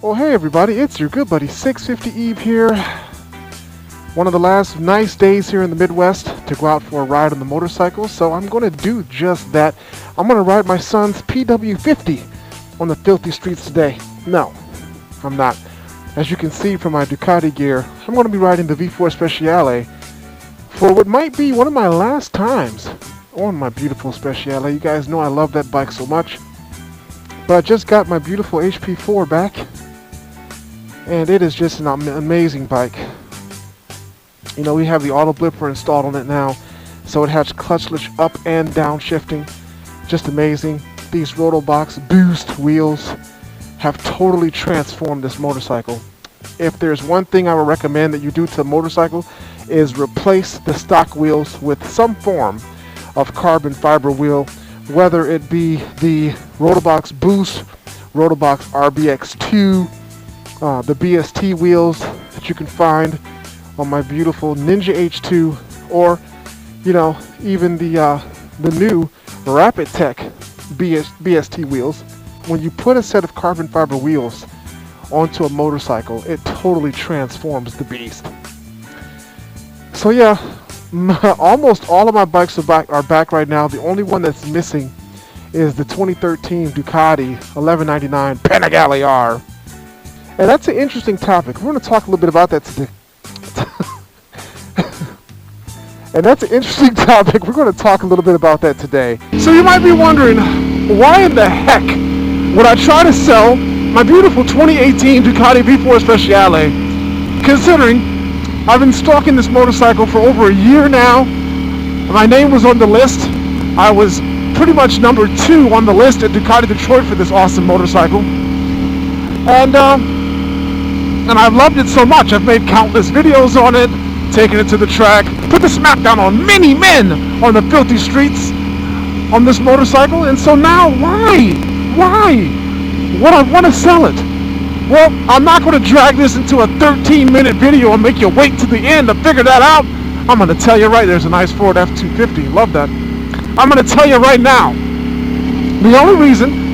Well, hey everybody, it's your good buddy 650 Eve here. One of the last nice days here in the Midwest to go out for a ride on the motorcycle, so I'm going to do just that. I'm going to ride my son's PW50 on the filthy streets today. No, I'm not. As you can see from my Ducati gear, I'm going to be riding the V4 Speciale for what might be one of my last times on my beautiful Speciale. You guys know I love that bike so much. But I just got my beautiful HP4 back, and it is just an amazing bike. You know, we have the auto blipper installed on it now, so it has clutchless up and down shifting. Just amazing. These Rotobox Boost wheels have totally transformed this motorcycle. If there's one thing I would recommend that you do to a motorcycle is replace the stock wheels with some form of carbon fiber wheel, whether it be the Rotobox Boost, Rotobox RBX2, the BST wheels that you can find on my beautiful Ninja H2, or you know, even the new Rapid Tech BST wheels. When you put a set of carbon fiber wheels onto a motorcycle, it totally transforms the beast. So yeah, almost all of my bikes are back right now. The only one that's missing is the 2013 Ducati 1199 Panigale R. And that's an interesting topic. We're going to talk a little bit about that today. And that's an interesting topic. We're going to talk a little bit about that today. So you might be wondering, why in the heck would I try to sell my beautiful 2018 Ducati V4 Speciale, considering I've been stalking this motorcycle for over a year now. My name was on the list. I was pretty much number 2 on the list at Ducati Detroit for this awesome motorcycle. And I've loved it so much. I've made countless videos on it, taken it to the track, put the smackdown on many men on the filthy streets on this motorcycle. And so now, why would I want to sell it? Well, I'm not going to drag this into a 13-minute video and make you wait to the end to figure that out. I'm going to tell you right, there's a nice Ford F-250, love that. I'm going to tell you right now, the only reason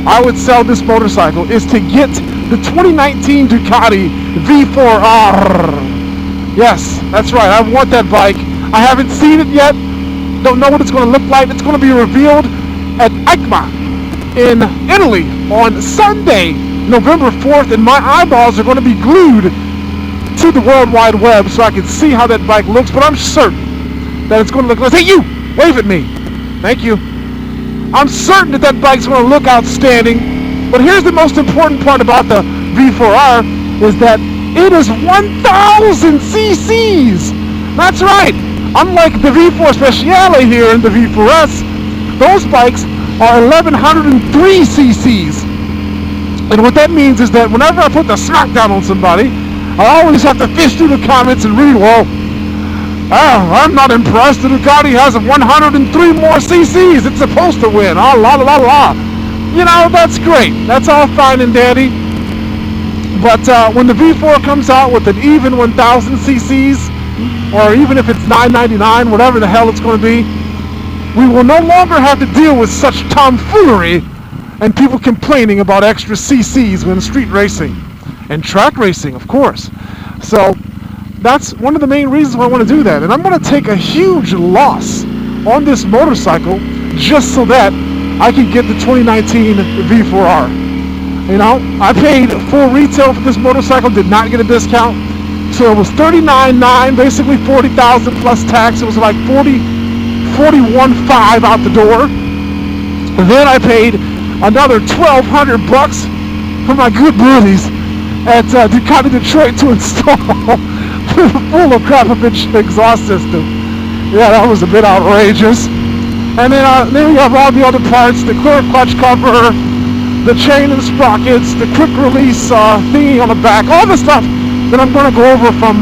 I would sell this motorcycle is to get the 2019 Ducati V4R. Yes, that's right, I want that bike. I haven't seen it yet, don't know what it's going to look like. It's going to be revealed at EICMA in Italy on Sunday, November 4th, and my eyeballs are going to be glued to the World Wide Web so I can see how that bike looks, but I'm certain that it's going to look like, hey you, wave at me, thank you. I'm certain that that bike's going to look outstanding, but here's the most important part about the V4R is that it is 1,000 cc's. That's right, unlike the V4 Speciale here and the V4S, those bikes are 1,103 cc's. And what that means is that whenever I put the smackdown on somebody, I always have to fish through the comments and read, well, I'm not impressed. The Ducati has 103 more cc's. It's supposed to win. Oh, la la la la. You know, that's great. That's all fine and dandy. But when the V4 comes out with an even 1,000 cc's, or even if it's 999, whatever the hell it's going to be, we will no longer have to deal with such tomfoolery and people complaining about extra cc's when street racing and track racing, of course. So that's one of the main reasons why I want to do that. And I'm going to take a huge loss on this motorcycle just so that I can get the 2019 V4R. You know, I paid full retail for this motorcycle, did not get a discount. So it was $39,900, basically $40,000 plus tax. It was like $41,500 out the door. And then I paid another $1,200 for my good buddies at Ducati Detroit to install full of crap of exhaust system. Yeah, that was a bit outrageous. And then you have all the other parts, the clear clutch cover, the chain and sprockets, the quick release thingy on the back, all the stuff that I'm going to go over from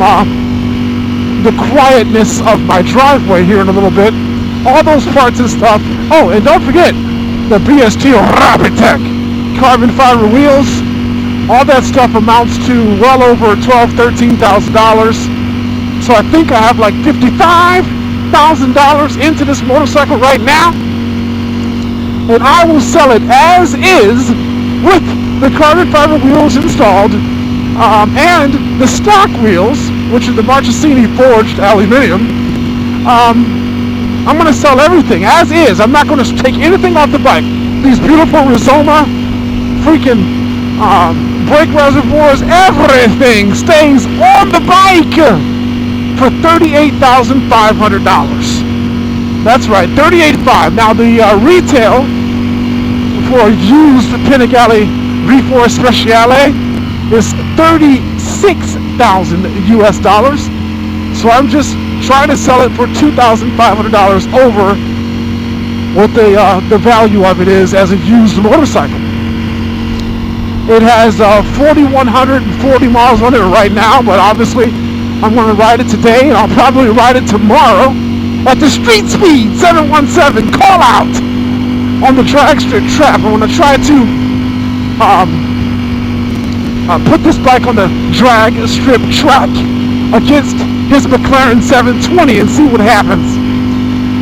the quietness of my driveway here in a little bit. All those parts and stuff. Oh, and don't forget the BST Rapid Tech carbon fiber wheels. All that stuff amounts to well over $12,000, $13,000. So I think I have like $55,000 into this motorcycle right now. And I will sell it as is with the carbon fiber wheels installed, and the stock wheels, which are the Marchesini forged aluminum. I'm going to sell everything as is. I'm not going to take anything off the bike. These beautiful Rizoma freaking brake reservoirs, everything stays on the bike for $38,500. That's right, $38,500. Now the retail for a used Panigale V4 Speciale is $36,000 US dollars. So I'm just trying to sell it for $2,500 over what the value of it is as a used motorcycle. It has 4,140 miles on it right now, but obviously I'm going to ride it today, and I'll probably ride it tomorrow at the street speed 717 call out on the drag strip track. I'm going to try to put this bike on the drag strip track against his McLaren 720 and see what happens.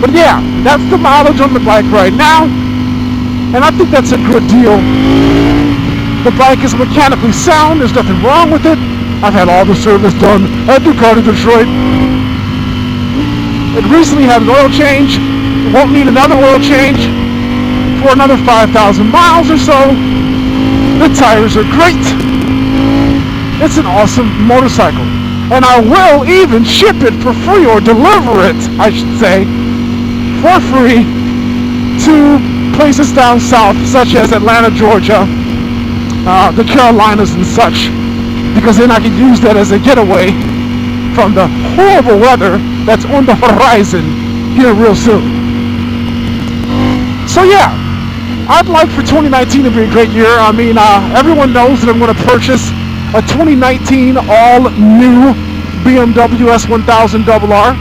But yeah, that's the mileage on the bike right now, and I think that's a good deal. The bike is mechanically sound, there's nothing wrong with it. I've had all the service done at Ducati Detroit. It recently had an oil change, won't need another oil change for another 5,000 miles or so. The tires are great. It's an awesome motorcycle. And I will even ship it for free, or deliver it, I should say, for free to places down south, such as Atlanta, Georgia, the Carolinas and such, because then I can use that as a getaway from the horrible weather that's on the horizon here real soon. So yeah, I'd like for 2019 to be a great year. I mean, everyone knows that I'm going to purchase a 2019 all-new BMW S1000RR.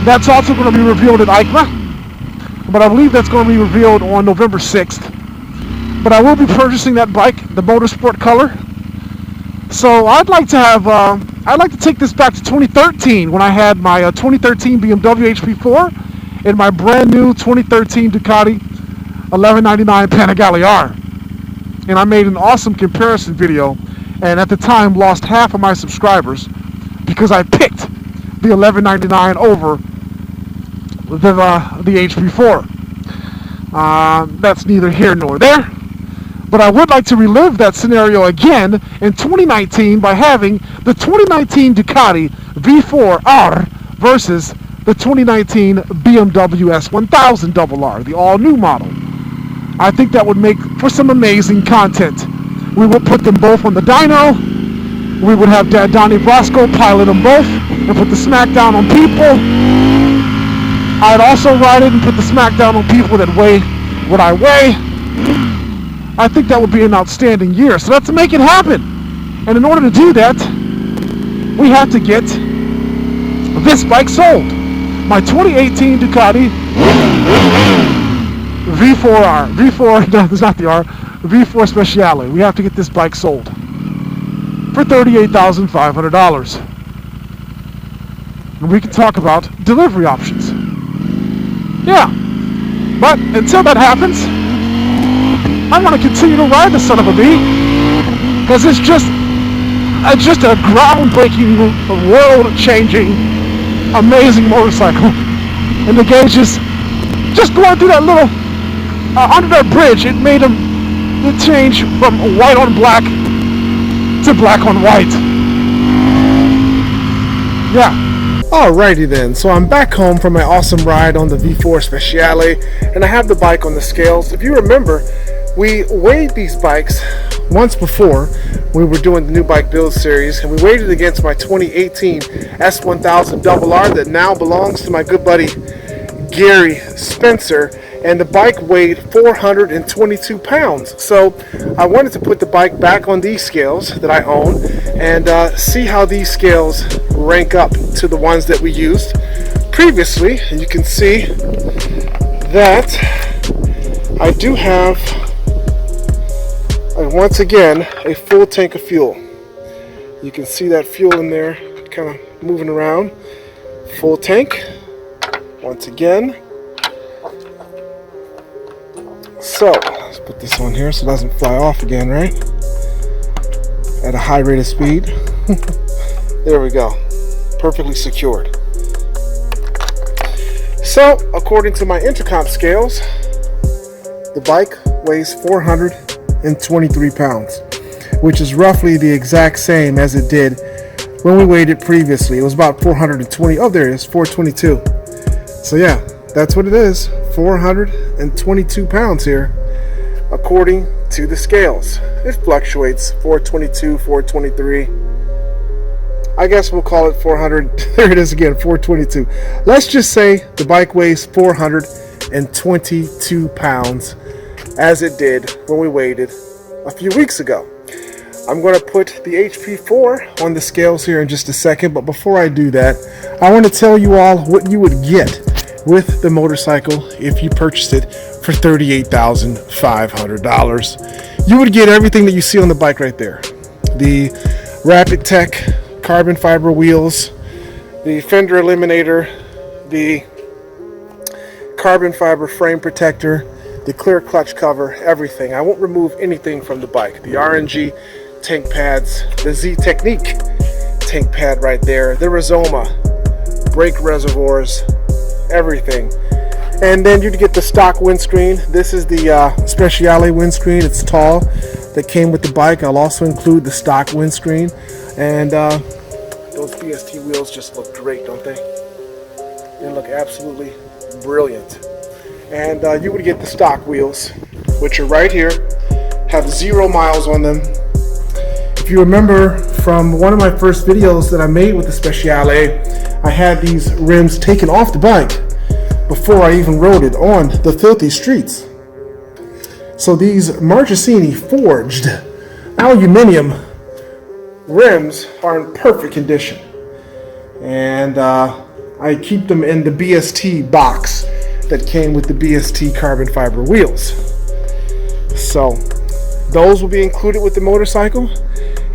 That's also going to be revealed at EICMA, but I believe that's going to be revealed on November 6th. But I will be purchasing that bike, the Motorsport color. So I'd like to take this back to 2013, when I had my 2013 BMW HP4 and my brand new 2013 Ducati 1199 Panigale R. And I made an awesome comparison video, and at the time lost half of my subscribers because I picked the 1199 over the HP4. That's neither here nor there. But I would like to relive that scenario again in 2019 by having the 2019 Ducati V4R versus the 2019 BMW S1000RR, the all-new model. I think that would make for some amazing content. We would put them both on the dyno. We would have Donnie Brasco pilot them both and put the smackdown on people. I'd also ride it and put the smackdown on people that weigh what I weigh. I think that would be an outstanding year. So let's make it happen. And in order to do that, we have to get this bike sold. My 2018 Ducati V4R. No, it's not the R. V4 Speciale. We have to get this bike sold for $38,500. And we can talk about delivery options. Yeah. But until that happens, I want to continue to ride the son of a bee, because it's just a groundbreaking, world-changing, amazing motorcycle. And the gauges, just going through that little under that bridge, it made them change from white on black to black on white. Yeah. Alrighty then, so I'm back home from my awesome ride on the V4 Speciale, and I have the bike on the scales. If you remember, we weighed these bikes once before. We were doing the new bike build series, and we weighed it against my 2018 S1000RR that now belongs to my good buddy Gary Spencer, and the bike weighed 422 pounds. So I wanted to put the bike back on these scales that I own and see how these scales rank up to the ones that we used previously. And you can see that I do have, once again, a full tank of fuel. You can see that fuel in there kind of moving around. Full tank once again. So Let's put this on here so it doesn't fly off again, right? At a high rate of speed. There we go. Perfectly secured. So, according to my intercom scales, the bike weighs 423 pounds, which is roughly the exact same as it did when we weighed it previously. It was about 420. Oh, there it is, 422. So yeah, that's what it is. 422 pounds here, according to the scales. It fluctuates, 422, 423. I guess we'll call it 400. There it is again, 422. Let's just say the bike weighs 422 pounds, as it did when we weighed it a few weeks ago. I'm going to put the HP4 on the scales here in just a second, but before I do that, I want to tell you all what you would get with the motorcycle if you purchased it for $38,500. You would get everything that you see on the bike right there. The Rapid Tech carbon fiber wheels, the fender eliminator, the carbon fiber frame protector, the clear clutch cover, everything. I won't remove anything from the bike. The RNG tank pads, the Z Technique tank pad right there, the Rizoma brake reservoirs, everything. And then you'd get the stock windscreen. This is the Speciale windscreen. It's tall, that came with the bike. I'll also include the stock windscreen. And those BST wheels just look great, don't they? They look absolutely brilliant. And you would get the stock wheels, which are right here, have 0 miles on them. If you remember from one of my first videos that I made with the Speciale, I had these rims taken off the bike before I even rode it on the filthy streets. So these Marchesini forged aluminum rims are in perfect condition. And I keep them in the BST box that came with the BST carbon fiber wheels. So those will be included with the motorcycle.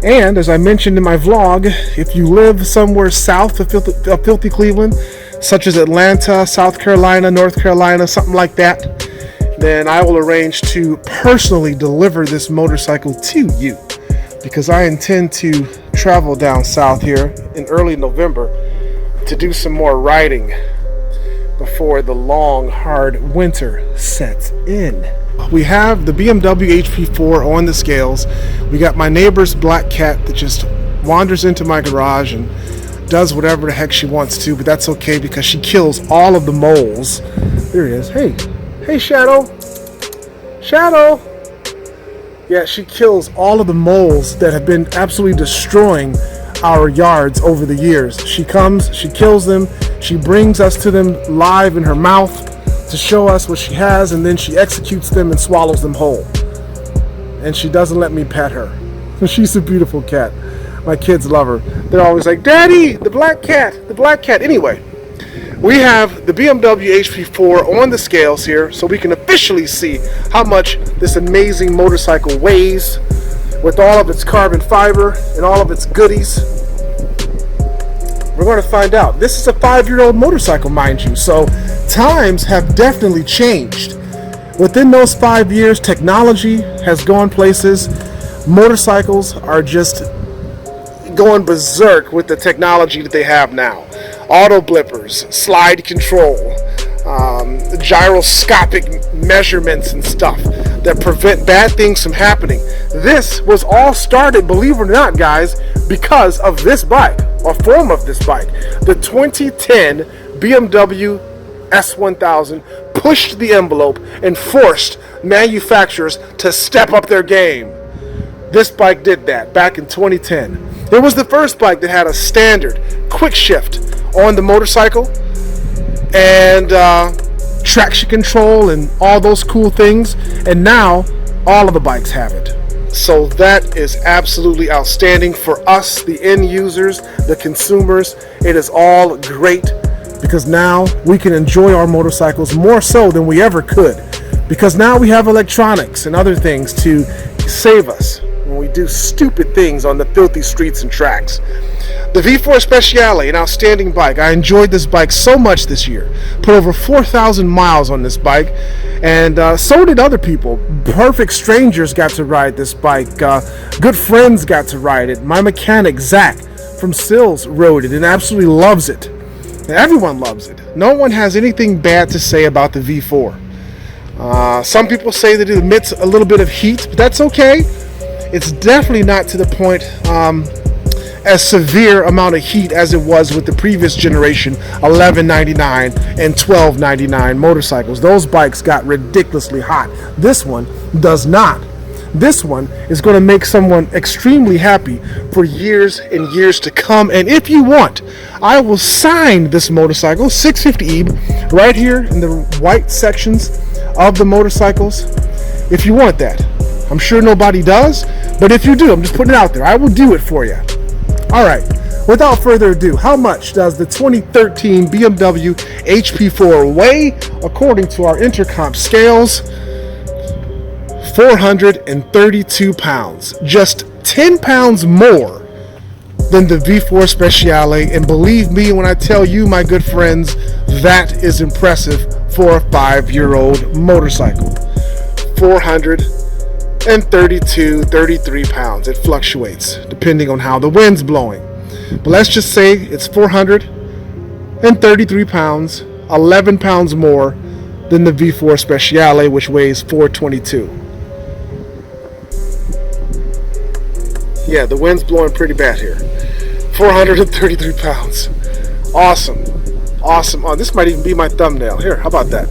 And as I mentioned in my vlog, if you live somewhere south of filthy Cleveland, such as Atlanta, South Carolina, North Carolina, something like that, then I will arrange to personally deliver this motorcycle to you, because I intend to travel down south here in early November to do some more riding before the long, hard winter sets in. We have the BMW HP4 on the scales. We got my neighbor's black cat that just wanders into my garage and does whatever the heck she wants to, but that's okay because she kills all of the moles. There he is. Hey Shadow. Shadow. Yeah, she kills all of the moles that have been absolutely destroying our yards over the years. She comes, she kills them, she brings us to them live in her mouth to show us what she has, and then she executes them and swallows them whole. And she doesn't let me pet her. She's a beautiful cat. My kids love her. They're always like, Daddy, the black cat, the black cat. Anyway, we have the BMW HP4 on the scales here so we can officially see how much this amazing motorcycle weighs with all of its carbon fiber and all of its goodies. We're going to find out. This is a 5-year-old motorcycle, mind you, so times have definitely changed. Within those 5 years, technology has gone places. Motorcycles are just going berserk with the technology that they have now. Auto blippers, slide control, gyroscopic measurements and stuff that prevent bad things from happening. This was all started, believe it or not, guys, because of this bike, or form of this bike. The 2010 BMW S1000 pushed the envelope and forced manufacturers to step up their game. This bike did that back in 2010. It was the first bike that had a standard quick shift on the motorcycle and traction control and all those cool things, and now all of the bikes have it. So that is absolutely outstanding for us, the end users, the consumers. It is all great because now we can enjoy our motorcycles more so than we ever could, because now we have electronics and other things to save us when we do stupid things on the filthy streets and tracks. The V4 Speciale, an outstanding bike. I enjoyed this bike so much this year. Put over 4,000 miles on this bike, and so did other people. Perfect strangers got to ride this bike. Good friends got to ride it. My mechanic, Zach, from Sills, rode it and absolutely loves it. Everyone loves it. No one has anything bad to say about the V4. Some people say that it emits a little bit of heat, but that's okay. It's definitely not to the point as severe amount of heat as it was with the previous generation 1199 and 1299 motorcycles. Those bikes got ridiculously hot. This one does not. This one is going to make someone extremely happy for years and years to come. And if you want, I will sign this motorcycle, 650E, right here in the white sections of the motorcycles, if you want that. I'm sure nobody does, but if you do, I'm just putting it out there. I will do it for you. All right, without further ado, how much does the 2013 BMW HP4 weigh? According to our Intercomp scales, 432 pounds. Just 10 pounds more than the V4 Speciale. And believe me when I tell you, my good friends, that is impressive for a 5-year-old motorcycle. 432, 33 pounds. It fluctuates depending on how the wind's blowing. But let's just say it's 433 pounds, 11 pounds more than the V4 Speciale, which weighs 422. Yeah, the wind's blowing pretty bad here. 433 pounds. Awesome. Awesome. Oh, this might even be my thumbnail. Here, how about that?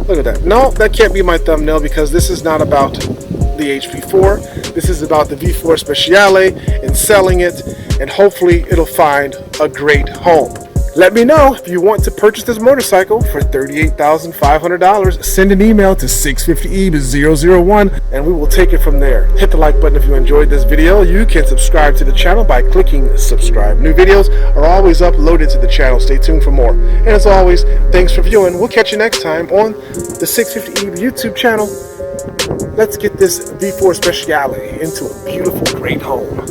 Look at that. No, that can't be my thumbnail because this is not about the HP4. This is about the V4 Speciale and selling it, and hopefully it'll find a great home. Let me know if you want to purchase this motorcycle for $38,500. Send an email to 650E001 and we will take it from there. Hit the like button if you enjoyed this video. You can subscribe to the channel by clicking subscribe. New videos are always uploaded to the channel. Stay tuned for more. And as always, thanks for viewing. We'll catch you next time on the 650E YouTube channel. Let's get this V4 Speciale into a beautiful, great home.